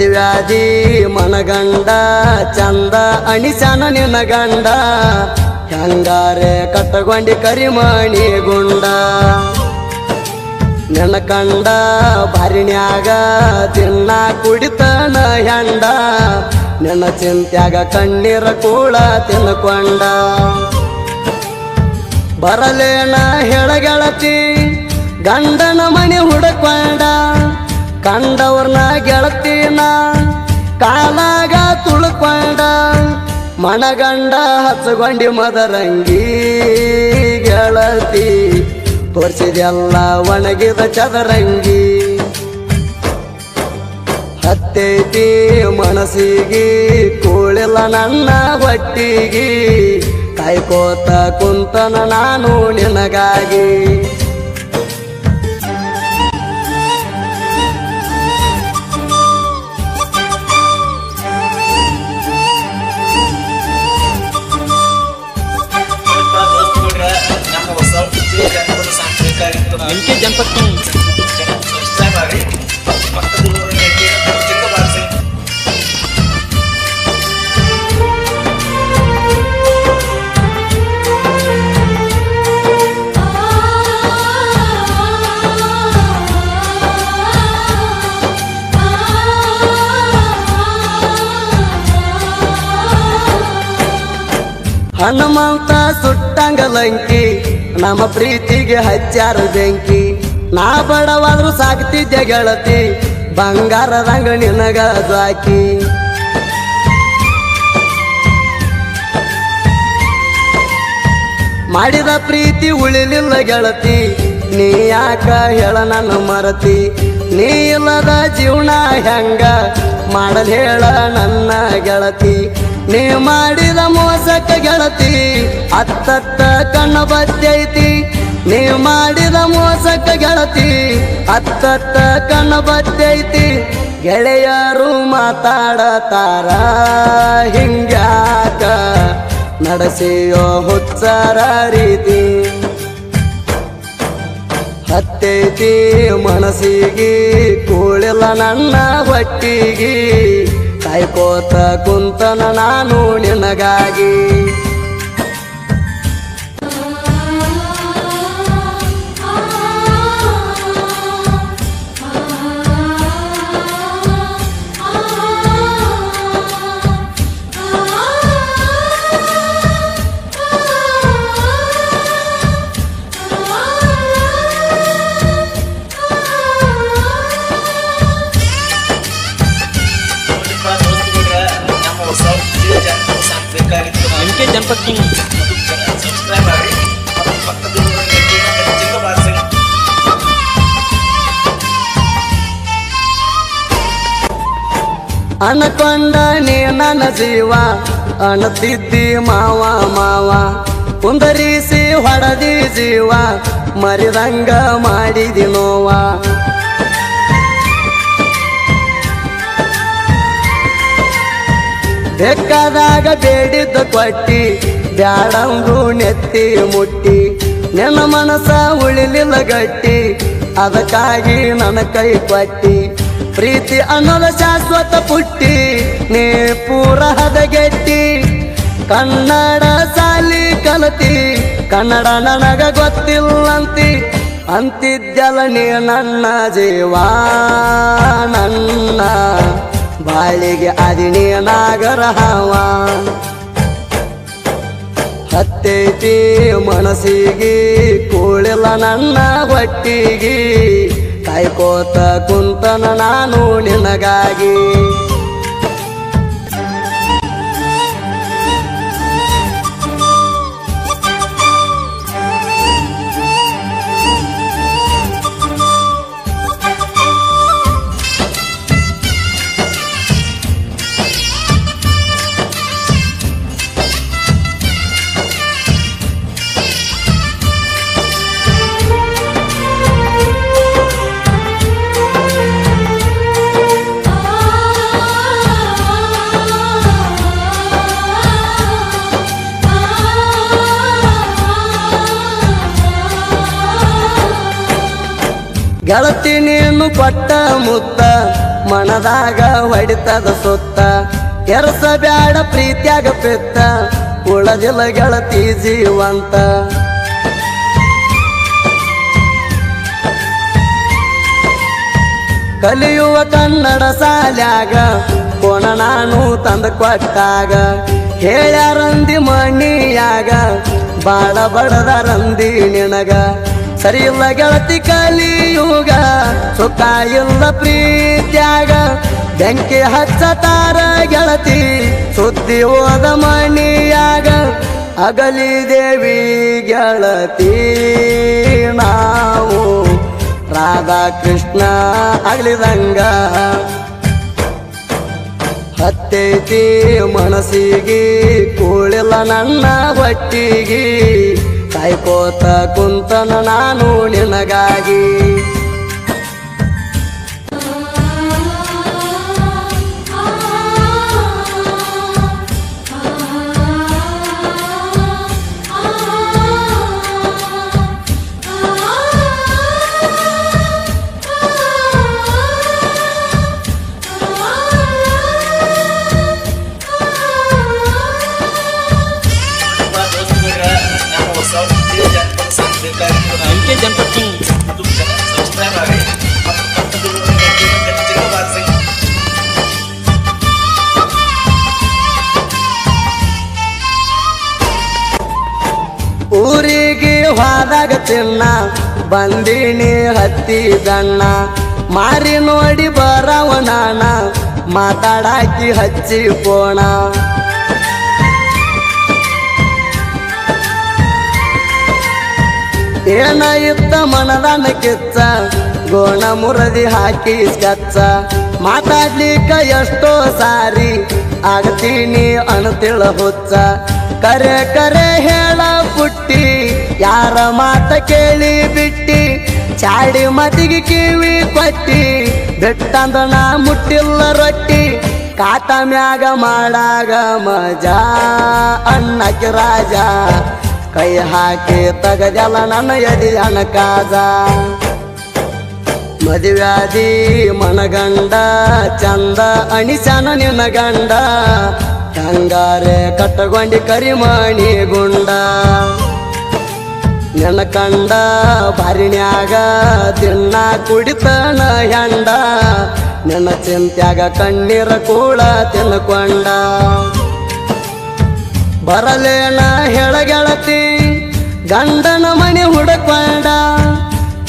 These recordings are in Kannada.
ಮದುವ್ಯಾದಿ ಮನಗಂಡ ಚಂದ ಅಣಿಸನ ನಿನ್ನ ಗಂಡ ಹೆಂಗಾರೆ ಕಟ್ಟಗೊಂಡಿ ಕರಿಮಣಿ ಗುಂಡ ನಿನ್ನ ಕಂಡ ಬಾರಿಣ್ಯಾಗ ತಿನ್ನ ಕುಡಿತನ ಹೆಂಡ ನಿನ್ನ ಚಿಂತ್ಯಾಗ ಕಣ್ಣೀರ ಕೂಳ ತಿನ್ಕೊಂಡ ಬರಲೇನ ಹೇಳಗೆಳತಿ ಗಂಡನ ಮನೆ ಹುಡುಕೊಂಡ ಕಂಡವ್ರನ್ನ ಗೆಳತಿನ ಕಾಲಾಗ ತುಳ್ಕೊಂಡ ಮನಗಂಡ ಹಚ್ಚಗೊಂಡಿ ಮದರಂಗಿ ಗೆಳತಿ ತೋರ್ಸಿದೆಲ್ಲ ಒಣಗಿದ ಚದರಂಗಿ ಹತ್ತೈತಿ ಮನಸ್ಸಿಗೆ ಕೂಳಿಲ್ಲ ನನ್ನ ಹೊಟ್ಟಿಗೆ ಕಾಯ್ಕೋತ ಕುಂತನ ನಾನು ನಿನಗಾಗಿ इनके जनपद की ಹನುಮಂತ ಸುಟ್ಟಂಗಲಂಕಿ ನಮ್ಮ ಪ್ರೀತಿಗೆ ಹಚ್ಚಾರ ಬೆಂಕಿ ನಾ ಬಡವಾದ್ರು ಸಾಕ್ತಿದ್ದೆ ಗೆಳತಿ ಬಂಗಾರದಂಗ ನಿನಗ ಹಾಕಿ ಮಾಡಿದ ಪ್ರೀತಿ ಉಳಿಲಿಲ್ಲ ಗೆಳತಿ ನೀ ಯಾಕ ಹೇಳ ನನ್ನ ಮರತಿ ನೀ ಇಲ್ಲದ ಜೀವನ ಹೆಂಗ ಮಾಡಲ್ ಹೇಳ ನನ್ನ ಗೆಳತಿ ನೀ ಮಾಡಿದ ಮೋಸಕ್ಕ ಗೆಳತಿ ಅತ್ತತ್ತ ಕಣ್ಣ ಬತ್ತೈತಿ ನೀ ಮಾಡಿದ ಮೋಸಕ್ಕ ಗೆಳತಿ ಅತ್ತತ್ತ ಕಣ್ಣ ಬತ್ತೈತಿ ಗೆಳೆಯರು ಮಾತಾಡತಾರ ಹಿಂಗ್ಯಾಕ ನಡೆಸಿಯೋ ಹುಚ್ಚರ ರೀತಿ ಹತ್ತೈತಿ ಮನಸ್ಸಿಗೆ ಕೂಳಿಲ್ಲ ನನ್ನ ಹೊಟ್ಟಿಗೆ ಕಾಯ್ಕೋತ ಕುಂತನ ನಾನು ನಿನಗಾಗಿ इनके जनपद की ಅನಕೊಂಡ ನೀ ನನ್ನ ಜೀವ ಅಣತಿದ್ದಿ ಮಾವ ಮಾವ ಕುಂದರಿಸಿ ಹೊಡದಿ ಜೀವ ಮರಿದಂಗ ಮಾಡಿದಿ ನೋವ ಬೇಕಾದಾಗ ಬೇಡಿದ್ದ ಕೊಟ್ಟಿ ಬ್ಯಾಡಂದು ನೆತ್ತಿ ಮುಟ್ಟಿ ನಿನ್ನ ಮನಸ ಉಳಿಲಿಲ್ಲ ಗಟ್ಟಿ ಅದಕ್ಕಾಗಿ ನನ್ನ ಕೈ ಕೊಟ್ಟಿ ಪ್ರೀತಿ ಅನ್ನೋದ ಶಾಶ್ವತ ಪುಟ್ಟಿ ನೀ ಪೂರ ಹದಗೆಟ್ಟಿ ಕನ್ನಡ ಸಾಲಿ ಕಲತಿ ಕನ್ನಡ ನನಗ ಗೊತ್ತಿಲ್ಲಂತಿ ಅಂತಿದ್ದಲ್ಲ ನೀ ನನ್ನ ಜೀವ ನನ್ನ ಬಾಳಿಗೆ ಅದಿನಿ ನಾಗರ ಹಾವ ಹತ್ತೈತಿ ಮನಸ್ಸಿಗೆ ಕೂಳಿಲ್ಲ ನನ್ನ ಹೊಟ್ಟಿಗೆ ಕಾಯ್ಕೋತ ಕುಂತನ ನಾನು ನಿನಗಾಗಿ ಗೆಳತಿ ನೀ ನೀನು ಕೊಟ್ಟ ಮುತ್ತ ಮನದಾಗ ಹೊಡಿತದ ಸುತ್ತ ಕೆರಸ ಬ್ಯಾಡ ಪ್ರೀತ್ಯಾಗ ಪೆತ್ತ ಉಳದಿಲ್ಲ ಗೆಳತಿ ಜೀವಂತ ಕಲಿಯುವ ಕನ್ನಡ ಸಾಲ್ಯಾಗ ಕೋಣ ನಾನು ತಂದ ಕೊಟ್ಟಾಗ ಹೇಳ್ಯಾರಂದಿ ಮಣಿಯಾಗ ಬಾಳ ಬಡದ ರಂದಿ ನಿನಗ ಸರಿ ಇಲ್ಲ ಗೆಳತಿ ಕಲಿಯುಗ ಸುಖ ಇಲ್ಲ ಪ್ರೀತ್ಯಾಗ ಬೆಂಕಿ ಹಚ್ಚತಾರ ಗೆಳತಿ ಸುದ್ದಿ ಹೋದ ಮಣಿಯಾಗ ಅಗಲಿ ದೇವಿ ಗೆಳತಿ ನಾವು ರಾಧಾ ಕೃಷ್ಣ ಅಗಲಿದಂಗ ಹತ್ತೈತಿ ಮನಸ್ಸಿಗೆ ಕೂಳಿಲ್ಲ ನನ್ನ ಹೊಟ್ಟಿಗೆ ಕಾಯ್ಕೋತ ಕುಂತನ ನಾನು ನಿನಗಾಗಿ ಊರಿಗೆ ಹೋದಾಗ ತಿನ್ನ ಬಂದಿನಿ ಹತ್ತಿ ದಣ್ಣ ಮಾರಿ ನೋಡಿ ಬರವನಾನ ಮಾತಾಡಾಕಿ ಹಚ್ಚಿ ಪೋಣ ಏನ ಇತ್ತ ಮನದಾನ ಕಿಚ್ಚ ಗೋಣ ಮುರದಿ ಹಾಕಿ ಸ್ಕಚ್ಚ ಮಾತಾಡ್ಲಿಕ್ಕ ಎಷ್ಟೋ ಸಾರಿ ಆಗ್ತೀನಿ ಅಣತಿಳ ಹುಚ್ಚ ಕರೆ ಕರೆ ಹೇಳ ಪುಟ್ಟಿ ಯಾರ ಮಾತ ಕೇಳಿ ಬಿಟ್ಟಿ ಚಾಡಿ ಮತಿಗೆ ಕಿವಿ ಕೊಟ್ಟಿ ಬಿಟ್ಟಂದಣ ಮುಟ್ಟಿಲ್ಲ ರೊಟ್ಟಿ ಕಾಟ ಮ್ಯಾಗ ಮಾಡಾಗ ಮಜಾ ಅಣ್ಣಕ್ಕೆ ರಾಜ ಕೈ ಹಾಕಿ ತಗದಲ್ಲ ನನ್ನ ಎದಿ ಅಣಕಾಜ ಮದುವ್ಯಾದಿ ಮನಗಂಡ ಚಂದ ಅಣಿಸನ ನಿನ್ನ ಗಂಡ ಹಂಗಾರೆ ಕಟ್ಟಗೊಂಡಿ ಕರಿಮಣಿ ಗುಂಡ ನಿನ್ನ ಕಂಡ ಬಾರಿಣ್ಯಾಗ ದಿನ ಕುಡಿತನ ಹೆಂಡ ನಿನ್ನ ಚಿಂತ್ಯಾಗ ಕಣ್ಣೀರ ಕೂಡ ತಿನ್ಕೊಂಡ ಬರಲೇನ ಹೇಳಗೆಳತಿ ಗಂಡನ ಮನೆ ಹುಡುಕೊಂಡ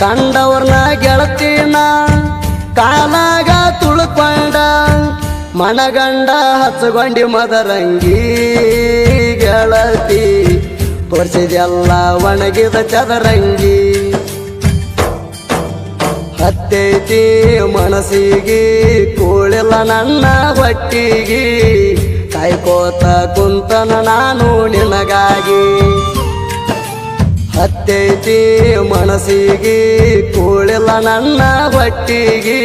ಕಂಡವ್ರನ್ನ ಗೆಳತಿನ ಕಾಲಾಗ ತುಳ್ಕೊಂಡ ಮನಗಂಡ ಹಚ್ಚಗೊಂಡಿ ಮದರಂಗಿ ಗೆಳತಿ ತೋರಿಸಿದೆಲ್ಲ ಒಣಗಿದ ಚದರಂಗಿ ಹತ್ತೈತಿ ಮನಸ್ಸಿಗೆ ಕೂಳಿಲ್ಲ ನನ್ನ ಹೊಟ್ಟಿಗೆ ಕಾಯ್ಕೋತ ಕುಂತನ ನಾನು ನಿನಗಾಗಿ ಹತ್ತೈತಿ ಮನಸ್ಸಿಗೆ ಕೂಳಿಲ್ಲ ನನ್ನ ಹೊಟ್ಟಿಗೆ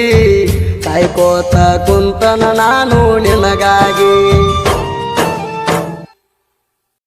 ಕಾಯ್ಕೋತ ಕುಂತನ ನಾನು ನಿನಗಾಗಿ